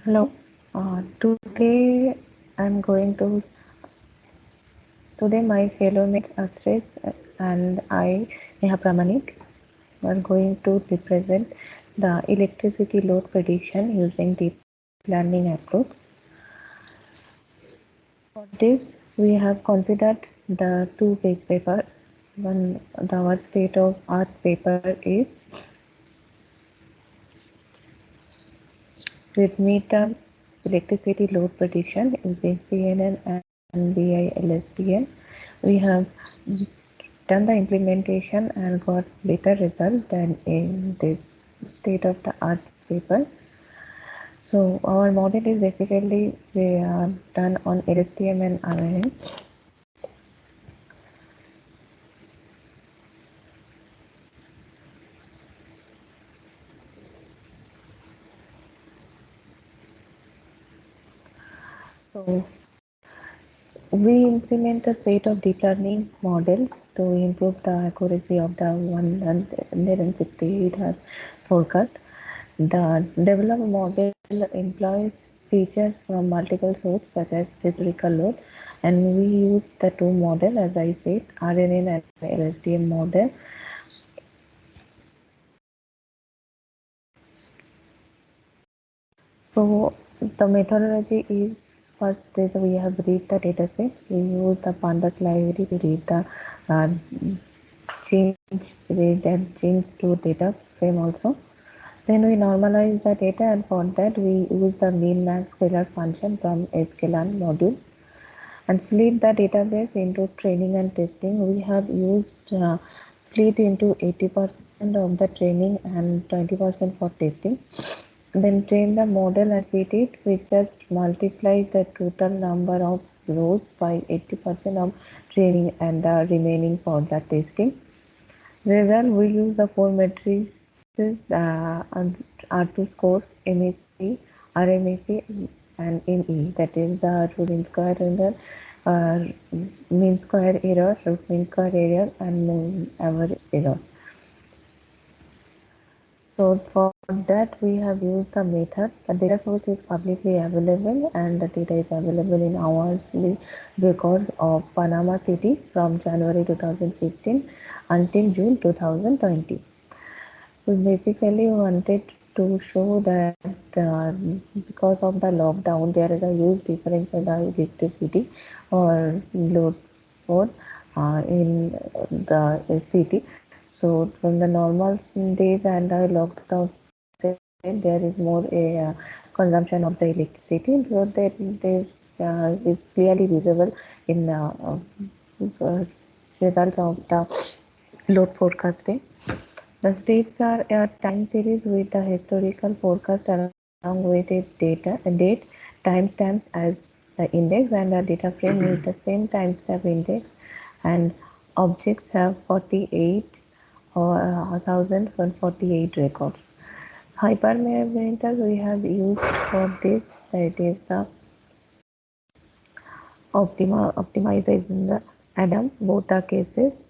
Hello. Today I'm going to today my fellow mates Astrid and I, Neha Pramanik, are going to represent the electricity load prediction using deep learning approach. For this, we have considered the two base papers. One, our state of art paper is with meter electricity load prediction using CNN and BILSTN. We have done the implementation and got better result than in this state of the art paper. So our model is basically we are done on LSTM and RNN. So we implement a set of deep learning models to improve the accuracy of the 168 Hz forecast. The developed model employs features from multiple sources such as historical load, and we use the two model as I said, RNN and LSTM model. So the methodology is first that we have read the dataset. We use the pandas library to read the uh, read and change to data frame also. Then we normalize the data, and for that we use the min max scalar function from sklearn module and split the database into training and testing. We have used split into 80% of the training and 20% for testing. Then train the model and fit it. We just multiply the total number of rows by 80% of training and the remaining for the testing. Result, we use the four matrices R2 score, MAC, RMAC, and ME. That is the root mean square error, uh, mean square error, root mean square error, and average error. So for that we have used the method. The data source is publicly available and the data is available in hourly records of Panama City from January 2015 until June 2020. We basically wanted to show that because of the lockdown there is a huge difference in the electricity or load for in the city. So from the normal days and the lockdown there is more consumption of the electricity. So that this is clearly visible in results of the load forecasting. The states are a time series with the historical forecast along with its date, timestamps as the index, and a data frame with the same timestamp index, and objects have 48 or 1048 records. Hyperparameters we have used for this, that is the optimization the Adam, both the cases.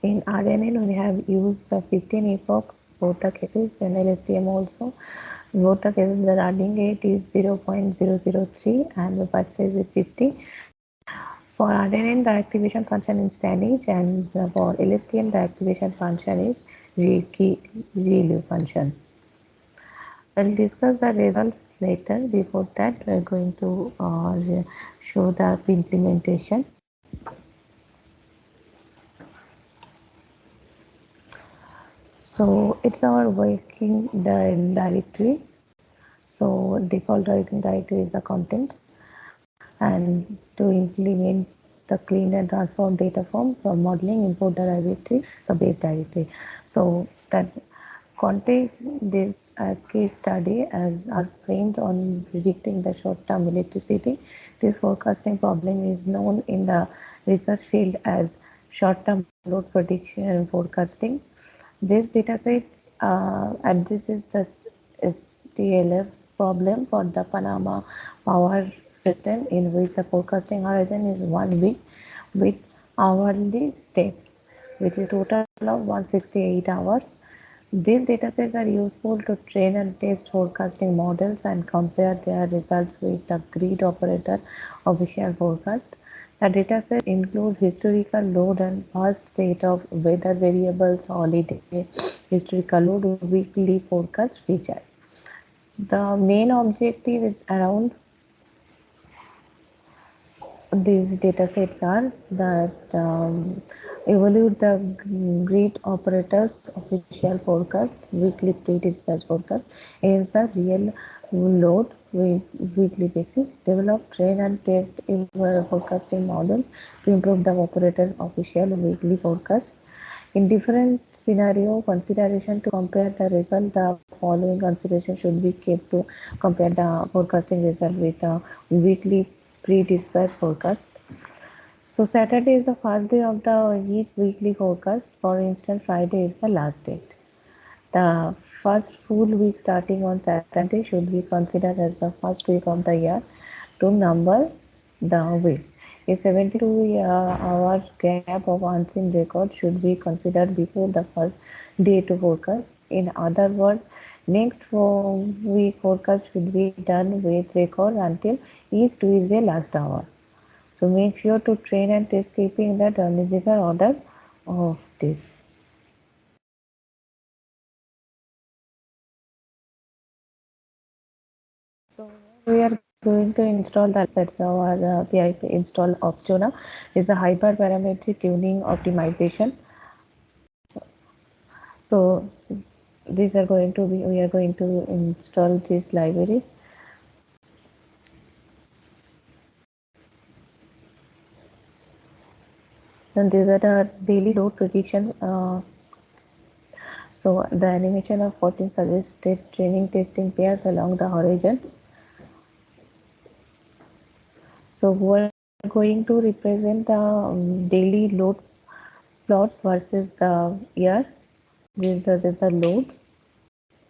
In RNN, we have used the 15 epochs, both the cases, and LSTM also. Both the cases, the running rate is 0.003 and the batch size is 50. For RNN, the activation function is standage, and for LSTM, the activation function is ReLU function. I'll discuss the results later. Before that, we're going to show the implementation. So it's our working directory. So default working directory is the content, and to implement the clean and transform data form from modeling, import the directory, the base directory. So that contains this case study as are framed on predicting the short-term electricity. This forecasting problem is known in the research field as short-term load prediction and forecasting. This dataset addresses the STLF problem for the Panama power system, in which the forecasting horizon is 1 week with hourly steps, which is total of 168 hours. These datasets are useful to train and test forecasting models and compare their results with the grid operator official forecast. The dataset include historical load and vast set of weather variables, holiday, historical load, weekly forecast feature. The main objective is around these datasets are that evaluate the grid operators official forecast, weekly pre-dispatch forecast against the real load with weekly basis, develop, train and test your forecasting model to improve the operator official weekly forecast. In different scenario consideration to compare the result, the following consideration should be kept to compare the forecasting result with the weekly pre-dispatch forecast. So Saturday is the first day of the each weekly forecast. For instance, Friday is the last date. The first full week starting on Saturday should be considered as the first week of the year to number the weeks. A 72 hours gap of unseen record should be considered before the first day to forecast. In other words, next week forecast should be done with record until each Tuesday last hour. So make sure to train and test keeping the chronological order of this. So we are going to install the that's our PIP install Optona is a hyperparametric tuning optimization. So these are going to be we are going to install these libraries. And these are the daily load prediction. So the animation of 14 suggested training testing pairs along the horizons. So we are going to represent the daily load plots versus the year. This is the load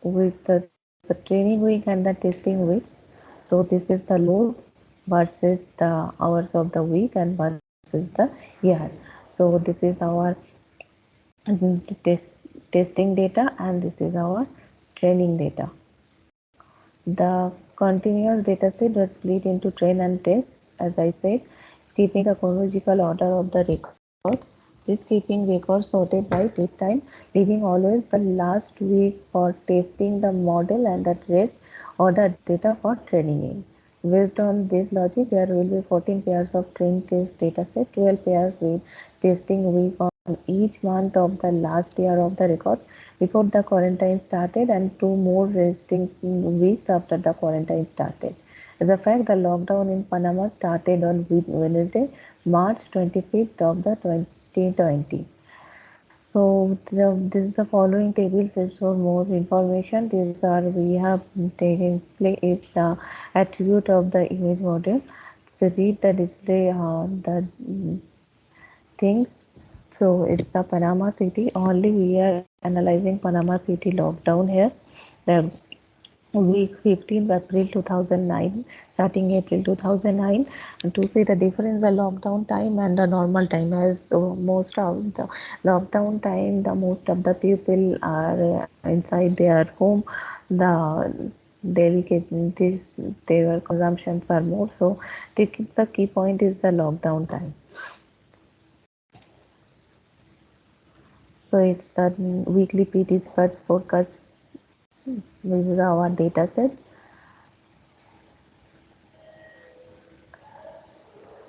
with the training week and the testing weeks. So this is the load versus the hours of the week and versus the year. So this is our testing data and this is our training data. The continuous dataset was split into train and test, as I said, skipping the chronological order of the record. This keeping records sorted by date time, leaving always the last week for testing the model and the rest order data for training in. Based on this logic, there will be 14 pairs of train test dataset, 12 pairs with testing week on each month of the last year of the record before the quarantine started and 2 more resting weeks after the quarantine started. As a fact, the lockdown in Panama started on Wednesday, March 25th of the 2020. So this is the following tables for more information. These are we have taken play is the attribute of the image model. So read the display the things. So it's the Panama City. Only we are analyzing Panama City lockdown here. The week 15th April 2009, starting April 2009, and to see the difference the lockdown time and the normal time. As most of the lockdown time, the most of the people are inside their home, the daily this their consumptions are more. So the key point is the lockdown time. So it's the weekly pre-dispatch forecast. This is our data set.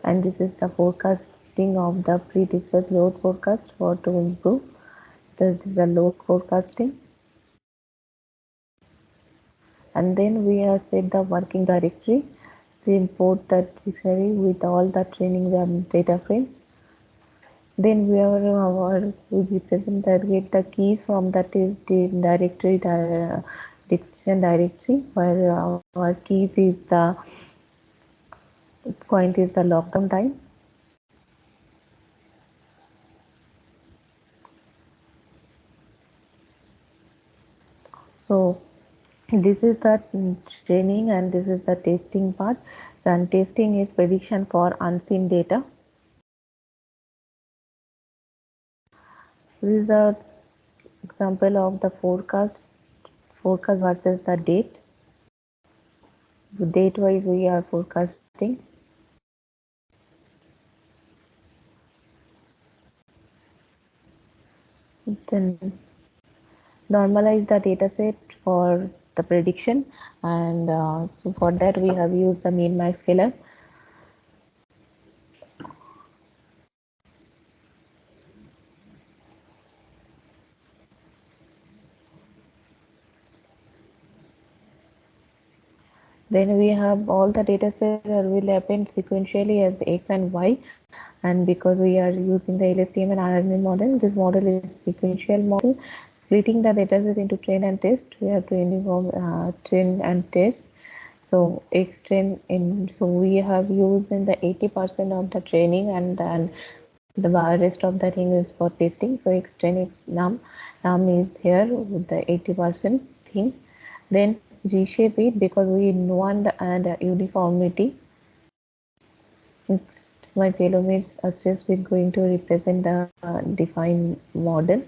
And this is the forecasting of the pre-dispatch load forecast for to improve. This is a load forecasting. And then we have set the working directory to import the dictionary with all the training data frames. Then we represent that with the keys from that is the directory diction directory where our keys is the point is the lockdown time. So this is the training and this is the testing part. Then testing is prediction for unseen data. This is a example of the forecast versus the date. Date wise we are forecasting. Then normalize the data set for the prediction, and so for that we have used the min max scalar. Then we have all the data set will happen sequentially as x and y, and because we are using the LSTM and RNN model, this model is sequential model. Splitting the data set into train and test, we have train and test. So x train in, so we have used in the 80% of the training, and then the rest of the thing is for testing. So x train x num is here with the 80% thing. Then reshape it because we want and uniformity. Next, my fellow mates are just we're going to represent the defined model.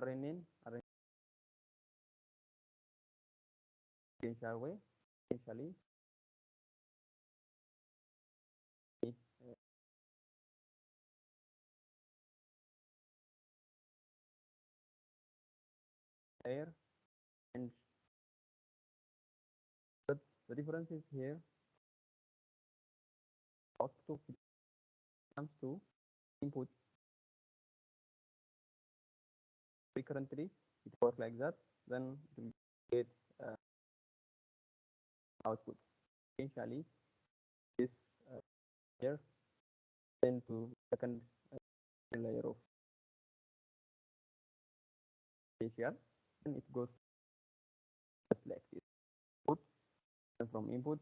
Renin, essentially, essentially, air, and but the difference is here. Output comes to input. Currently, it works like that. Then you get uh, outputs. Essentially, this here then to second layer of facial, and it goes just like this. Input, and from input,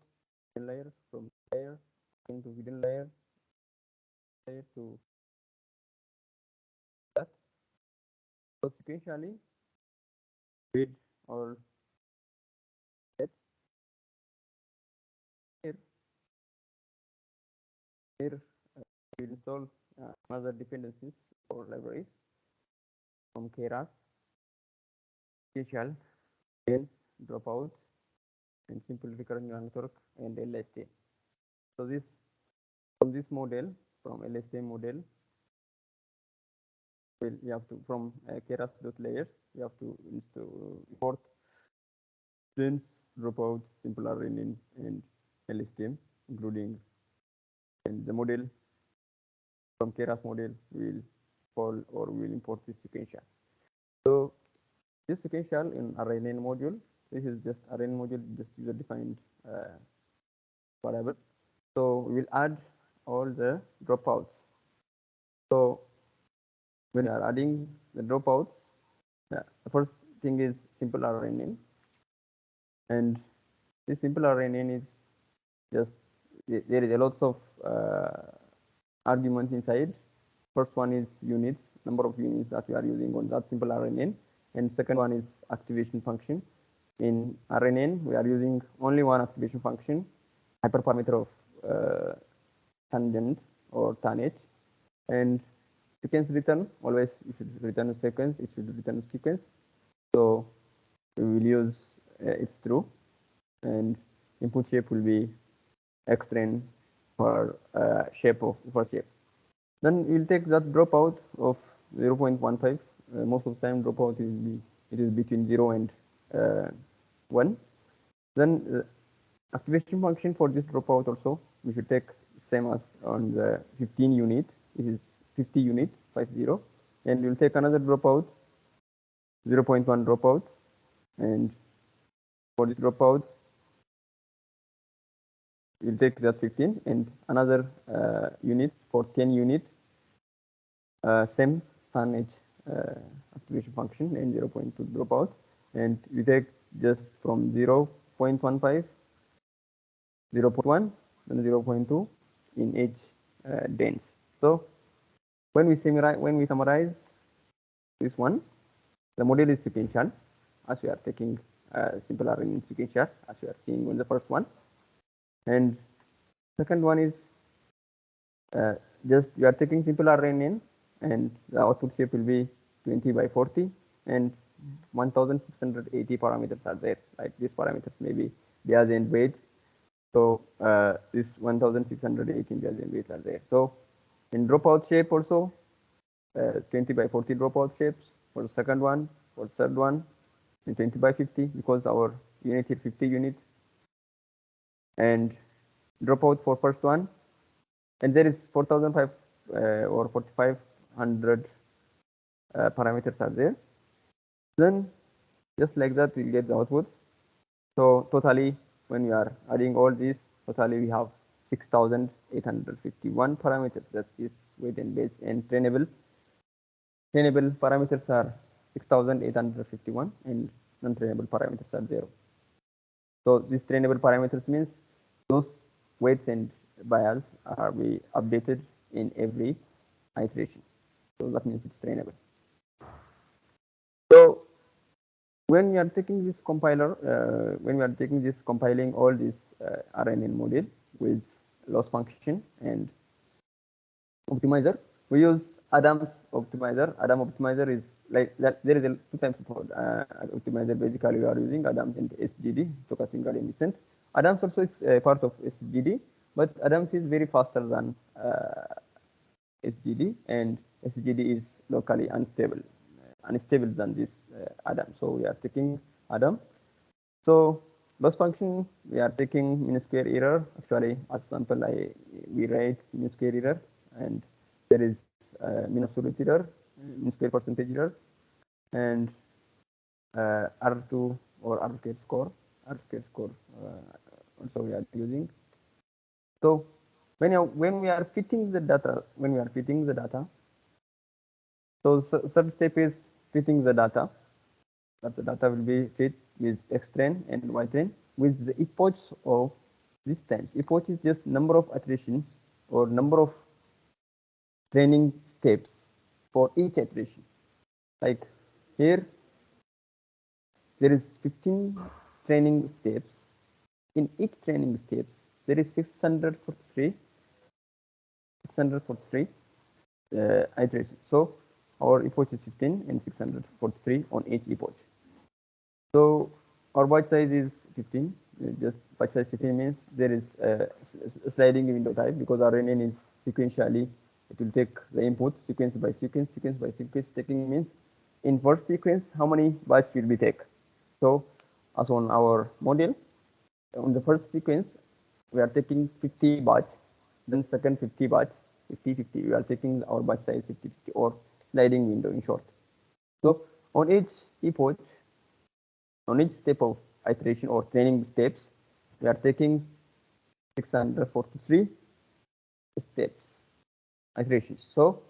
layer, from layer into within layer, layer to that. So sequentially, read or set here, here we install another dependencies or libraries from Keras, special, else, dropout, and simple recurrent neural network and LST. So this from this model, from LST model, well, you have to from Keras.layers, you have to import trains, dropout, simple RNN, and LSTM, including and the model from Keras model will call or will import this sequential. So this sequential in RNN module, this is just RNN module, just user defined variable. So we will add all the dropouts. So when you are adding the dropouts, the first thing is simple RNN. And this simple RNN is just, there is a lots of arguments inside. First one is units, number of units that we are using on that simple RNN, and second one is activation function. In RNN, we are using only one activation function, hyperparameter of tangent or tanh, and sequence return, always you should return a sequence, it should return a sequence. So we will use it's true, and input shape will be xtrain for shape of first shape. Then we'll take that dropout of 0.15. Most of the time dropout it is between 0 and 1. Then activation function for this dropout also we should take same as on the 15 unit. It is 50 unit 50, and we'll take another dropout 0.1 dropout, and for the dropouts we'll take that 15 and another unit for 10 unit, same tanh activation function and 0.2 dropout, and we take just from 0.15, 0.1, then 0.2 in each dense. So when we summarize this one, the model is sequential, as we are taking simple RNN sequential, as we are seeing on the first one, and second one is just we are taking simple RNN, and the output shape will be 20 by 40, and 1680 parameters are there. Like these parameters may be bias and weight. So this 1618 bias and weight are there. So in dropout shape also 20 by 40 dropout shapes for the second one, for the third one, and 20 by 50 because our unit is 50 units, and dropout for first one, and there is 4500 or 4500 parameters are there. Then just like that we'll get the outputs. So totally when we are adding all these, totally we have 6851 parameters. That is weight and base, and trainable parameters are 6851 and non-trainable parameters are 0. So these trainable parameters means those weights and bias are be updated in every iteration. So that means it's trainable. So when we are taking this compiler, compiling all this RNN model with loss function and optimizer, we use Adams optimizer. Adam optimizer is like that. There is two types of optimizer. Basically, we are using Adams and SGD, stochastic gradient descent. Adams also is a part of SGD, but Adams is very faster than SGD, and SGD is locally unstable than this Adam. So we are taking Adam. So loss function, we are taking mean square error. Actually, as sample, we write mean square error, and there is mean absolute error, mean square percentage error, and R2 or R square score. Also we are using. So when we are fitting the data, so third step is fitting the data. That the data will be fit with X-train and Y-train with the epochs of these times. Epoch is just number of iterations or number of training steps for each iteration. Like here, there is 15 training steps. In each training steps, there is 643 iterations. So our epoch is 15 and 643 on each epoch. So our batch size is 15. Just batch size 15 means there is a sliding window type, because RNN is sequentially. It will take the input sequence by sequence. Taking means in first sequence how many batches will be take. So as on our model, on the first sequence we are taking 50 batch, then second 50 batch, 50. We are taking our batch size 50 or sliding window in short. So on each epoch, on each step of iteration or training steps, we are taking 643 steps, iterations. So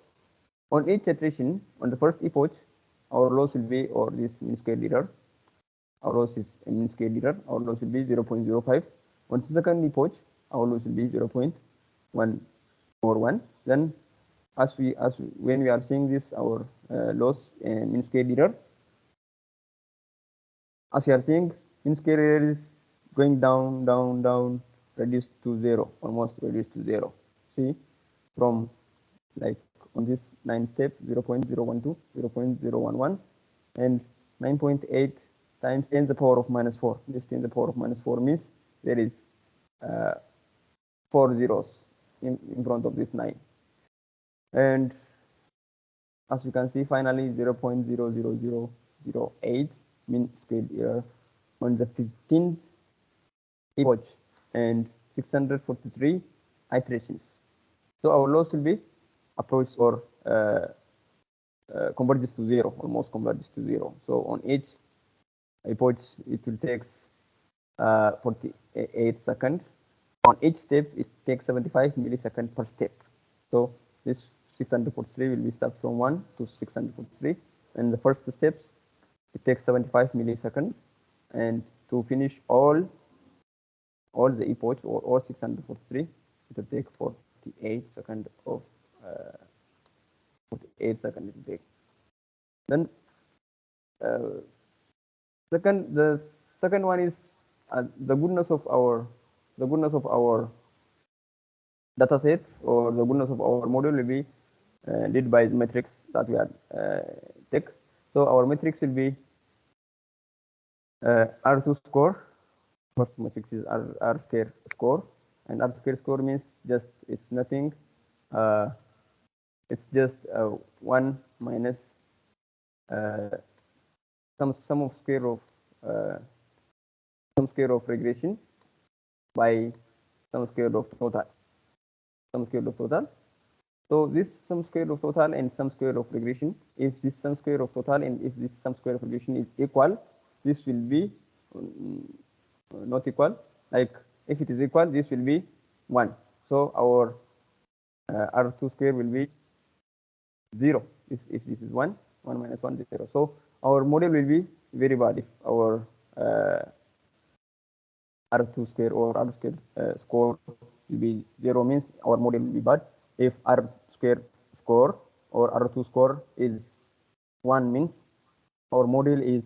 on each iteration, on the first epoch, our loss will be, or this mean square error, our loss is a mean squared error. Our loss will be 0.05. On the second epoch, our loss will be 0.141. Then when we are seeing this, our loss mean squared error, as you are seeing, mean squared error is going down, down, down, reduced to zero, almost reduced to zero. See, from like on this 9 step, 0.012, 0.011, and 9.8 times 10 to the power of minus 4. This 10 to the power of minus 4 means there is 4 zeros in front of this 9. And as you can see, finally 0.00008 mean squared error on the 15th epoch and 643 iterations. So our loss will be approached or converges to zero, almost converges to zero. So on each epoch, it will take 48 seconds. On each step, it takes 75 milliseconds per step. So this 643 will be starts from 1 to 643. And the first steps, it takes 75 milliseconds. And to finish all the epoch or all 643, it will take 48 seconds of 48 seconds it will take. Then the second one is the goodness of our data set or the goodness of our model will be led by the metrics that we are take. So our metrics will be R2 score. First matrix is R square score, and R square score means just it's nothing. It's just 1 minus sum of square of regression by sum square of total. So this sum square of total and sum square of regression, if this sum square of total and if this sum square of regression is equal, this will be not equal. Like if it is equal, this will be 1. So our R2 square will be 0. If this is 1, 1 minus 1 is 0. So our model will be very bad if our R2 square or R square score will be 0, means our model will be bad. If R square score or R2 score is 1, means our model is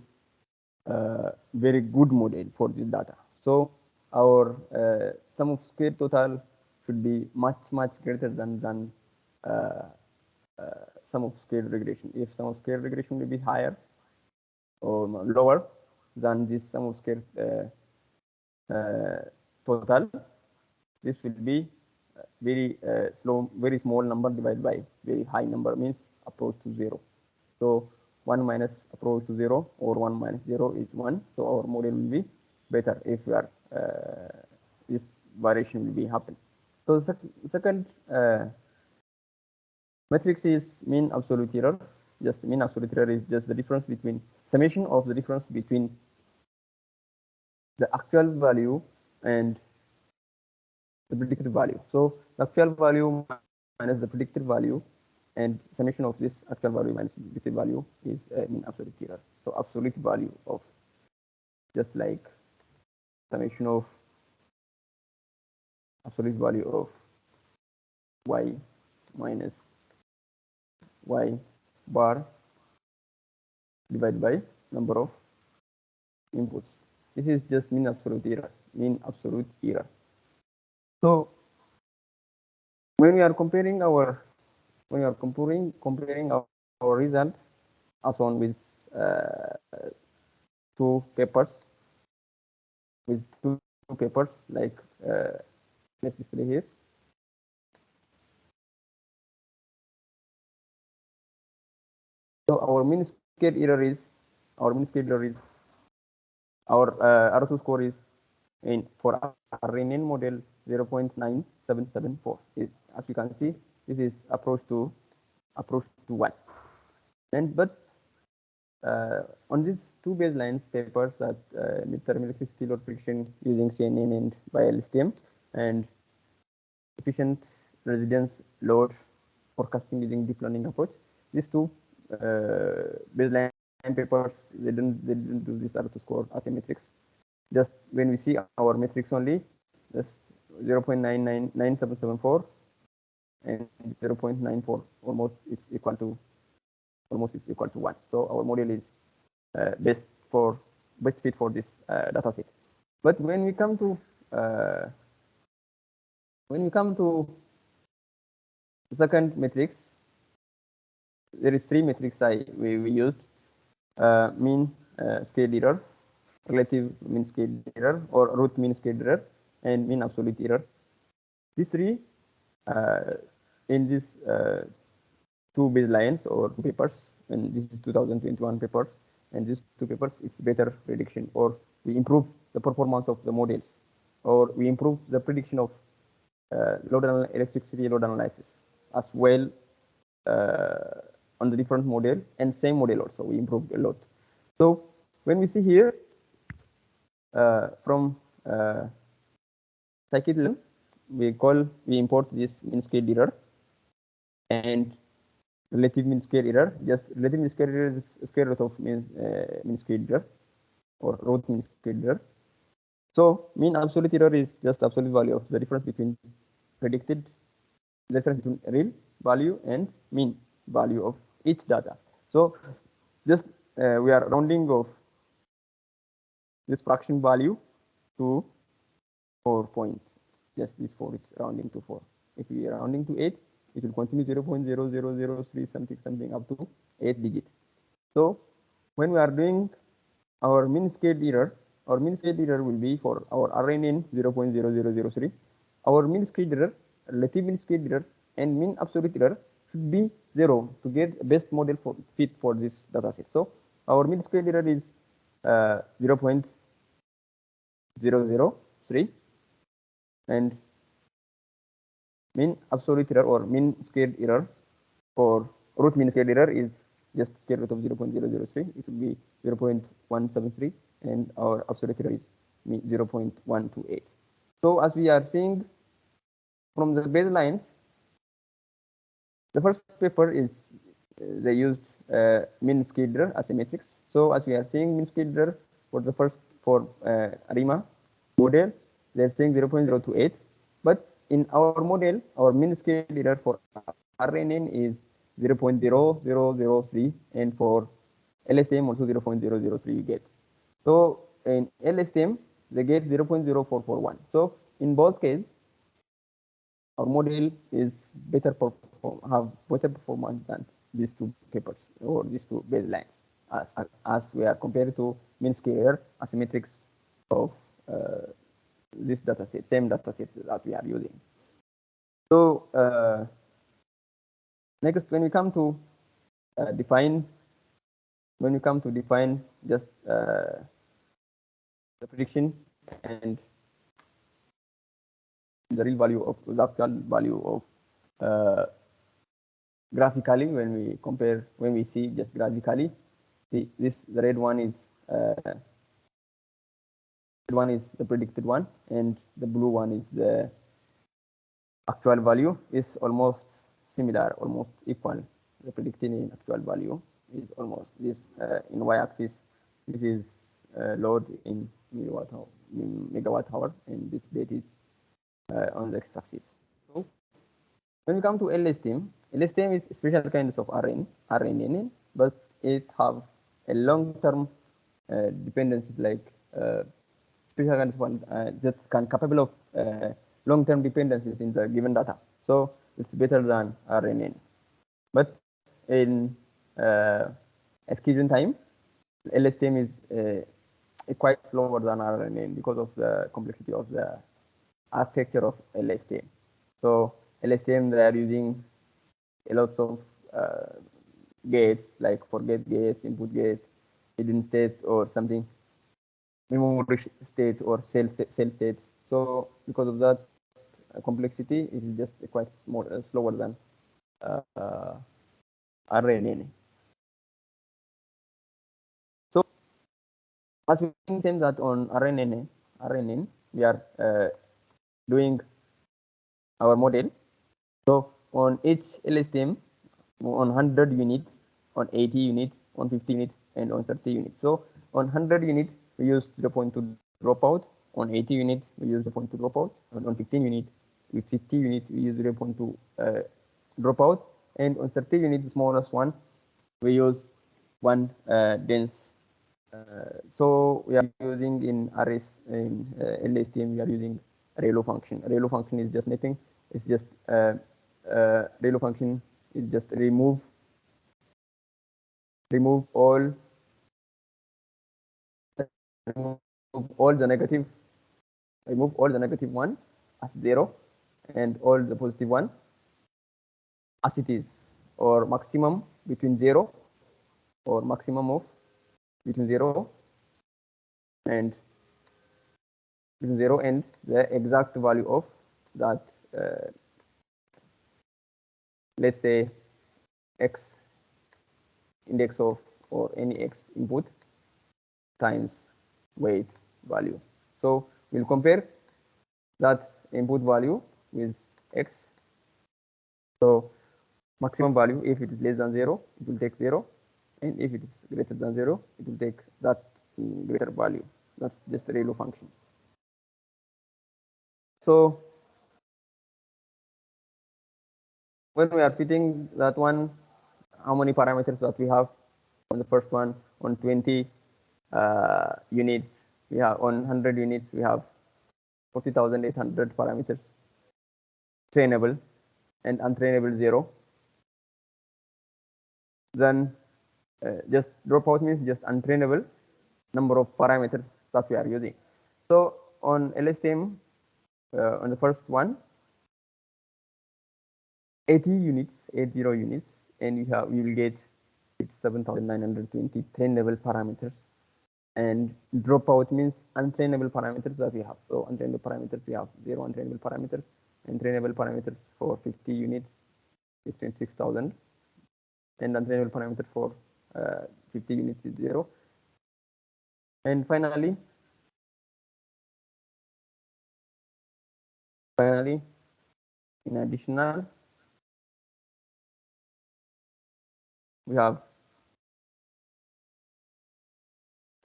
very good model for this data. So our sum of square total should be much greater than sum of square regression. If sum of square regression will be higher or lower than this sum of square total, this will be very small number divided by very high number, means approach to 0. So 1 minus approach to 0 or 1 minus 0 is 1. So our model will be better if we are this variation will be happen. So second matrix is mean absolute error. Just mean absolute error is just the difference between summation of the difference between the actual value and the predicted value. So the actual value minus the predicted value and summation of this actual value minus predicted value is mean absolute error. So absolute value of just like summation of absolute value of y minus y bar divided by number of inputs. This is just mean absolute error. So when we are comparing our result as on with two papers like let's display here. So our mean squared error is our R2 score is for our RNN model 0.9774. As you can see, this is approach to 1. And but on these two baselines papers that determine electricity load prediction using CNN and by LSTM and efficient residence load forecasting using deep learning approach, these two baselines papers, they didn't do this to score as a matrix. Just when we see our matrix only, just 0.99774 and 0.94, almost it's equal to 1. So our model is best fit for this data set. But when we come to second matrix, there is 3 matrix we used: mean scale error, relative mean scale error, or root mean scale error, and mean absolute error. These 3 in these 2 baselines or papers, and this is 2021 papers, and these 2 papers, it's better prediction, or we improve the performance of the models, or we improve the prediction of electricity load analysis as well on the different model, and same model also we improved a lot. So when we see here from scikit-learn, we import this mean scale error and relative mean scale error. Just relative mean scale error is square root of mean scale error or root mean scale error. So mean absolute error is just absolute value of the difference between predicted, the difference between real value and mean value of each data. So just we are rounding of this fraction value to 4 points. Just this 4 is rounding to 4. If we are rounding to 8, it will continue 0.0003 something up to 8 digits. So when we are doing our mean scale error, our mean scale error will be for our RNN 0.0003. Our mean scale error, relative mean scale error, and mean absolute error should be 0 to get best model fit for this data set. So our mean scale error is 0.003, and mean absolute error or mean scale error or root mean scale error is just square root of 0.003. It will be 0.173, and our absolute error is 0.128. So as we are seeing from the baselines, the first paper is they used mean scale error as a matrix. So as we are seeing mean scale error for the first ARIMA model, they're saying 0.028, but in our model, our mean scale error for RNN is 0.0003, and for LSTM also 0.003 you get. So in LSTM, they get 0.0441. So in both cases, our model is have better performance than these 2 papers or these 2 baselines, as we are compared to mean scale error as a matrix of this data set, same data set that we are using. So next, when we come to define just the prediction and the real value of the actual value of graphically, when we see just graphically, the red one is the predicted one, and the blue one is the actual value. Is almost similar, almost equal. The predicted and actual value is almost this in y-axis. This is load in megawatt hour, and this date is on the x-axis. So when we come to LSTM is special kinds of RNN, but it have a long-term dependencies, like special kinds of one that can capable of long-term dependencies in the given data. So it's better than RNN. But in execution time, LSTM is quite slower than RNN because of the complexity of the architecture of LSTM. So LSTM, they are using a lot of gates, like forget gates, input gate, hidden state, or something, memory state, or cell state. So because of that complexity, it is just quite slower than RNN. So as we can say that on RNN, we are doing our model. So on each LSTM, on 100 units, on 80 units, on 50 units, and on 30 units. So on 100 units, we use 0.2 dropout. On 80 units, we use 0.2 dropout. And on 15 units, with 60 units, we use 0.2 dropout. And on 30 units, the smallest one, we use one dense. So we are using in arrays in LSTM, we are using ReLU function. ReLU function is just nothing. It's just ReLU function is just remove all the negative, remove all the negative one as 0 and all the positive one as it is, or maximum between 0 or maximum of between 0 and the exact value of that, let's say x index of or any x input times weight value. So we'll compare that input value with x. So maximum value, if it is less than 0, it will take 0, and if it is greater than 0, it will take that greater value. That's just a ReLU function. So when we are fitting that one, how many parameters that we have on the first one? On 20 units, we have on 100 units, we have 40,800 parameters, trainable and untrainable 0. Then just dropout means just untrainable number of parameters that we are using. So on LSTM, on the first one, 80 units, and you will get 7,920 trainable parameters. And dropout means untrainable parameters that we have. So untrainable parameters, we have 0 untrainable parameters, and trainable parameters for 50 units is 26,000, and untrainable parameter for 50 units is 0. And finally, in additional, we have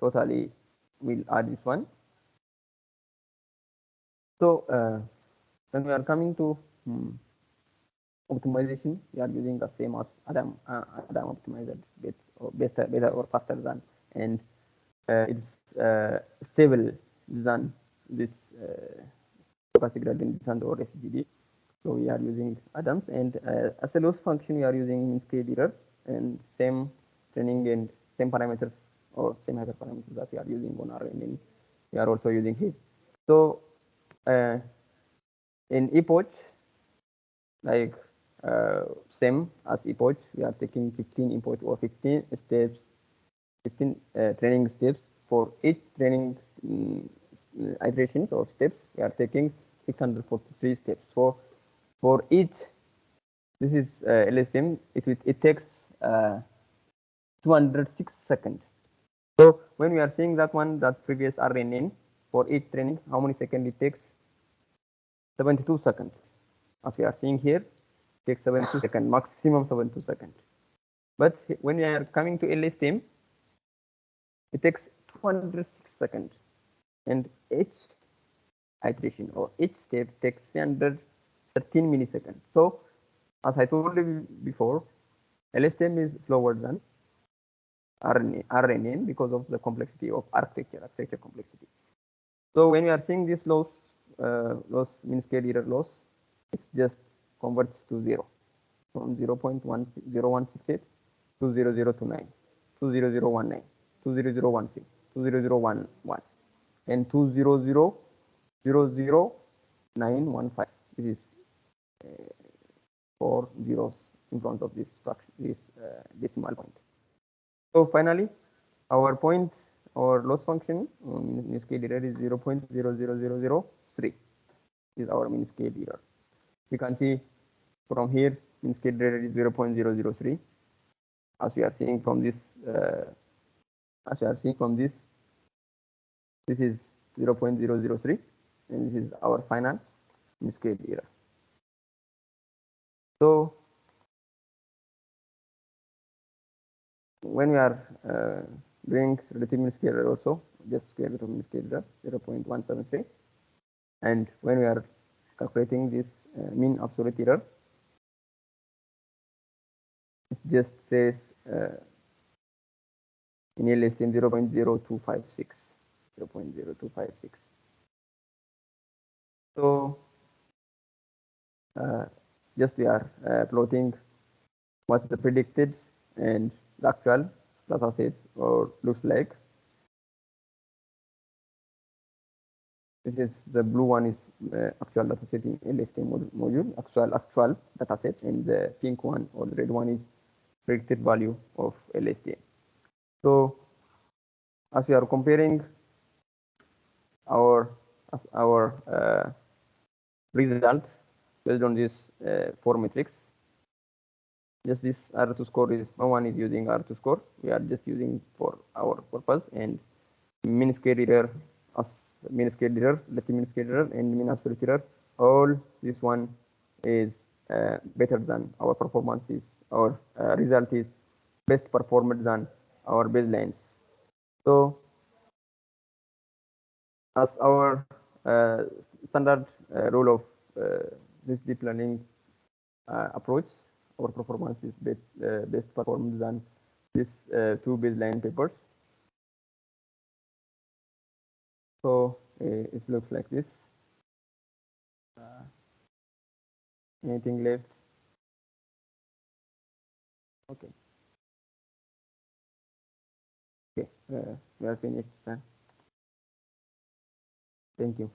totally, we'll add this one. So when we are coming to optimization, we are using the same as Adam optimizer, better or faster than, and it's stable than this stochastic gradient descent or SGD. So we are using Adams, and as a loss function, we are using mean squared error, and same training and same parameters or same hyperparameters that we are using on RNN, we are also using here. So in epoch, like same as epoch, we are taking 15 epoch or 15 steps, 15 training steps. For each training iterations or steps, we are taking 643 steps. So for each, this is LSTM, it takes 206 seconds. So when we are seeing that one, that previous RNN, for each training, how many seconds it takes? 72 seconds. As we are seeing here, it takes 72 seconds, maximum 72 seconds. But when we are coming to LSTM, it takes 206 seconds. And each iteration or each step takes 313 milliseconds. So as I told you before, LSTM is slower than RNN because of the complexity of architecture complexity. So when we are seeing this loss mean squared error loss, it just converts to 0 from 0.0168 to 0029, 20019, 20016, 20011, and 2000915. This is 4 zeros in front of this decimal point. So finally, our point or loss function mean squared error is 0.00003 is our mean squared error. We can see from here mean squared error is 0.003, as we are seeing from this. This is 0.003, and this is our final mean squared error. So when we are bring relative mean square error also, just square root of mean square error 0.173. And when we are calculating this mean absolute error, it just says in LSTM 0.0256. 0.0256. So just we are plotting what the predicted and the actual data sets or looks like. This is the blue one is actual data set in LSTM module, actual data sets, and the pink one or the red one is predicted value of LSTM. So as we are comparing our result based on these four metrics, just this R2 score is no one is using R2 score. We are just using for our purpose, and mean square error as mean square error, relative mean square error, and mean absolute error. All this one is better than our performances. Our result is best performed than our baselines. So as our standard rule of this deep learning approach, our performance is best performed than these two baseline papers. So it looks like this. Anything left? Okay. Okay. We are finished, sir. Thank you.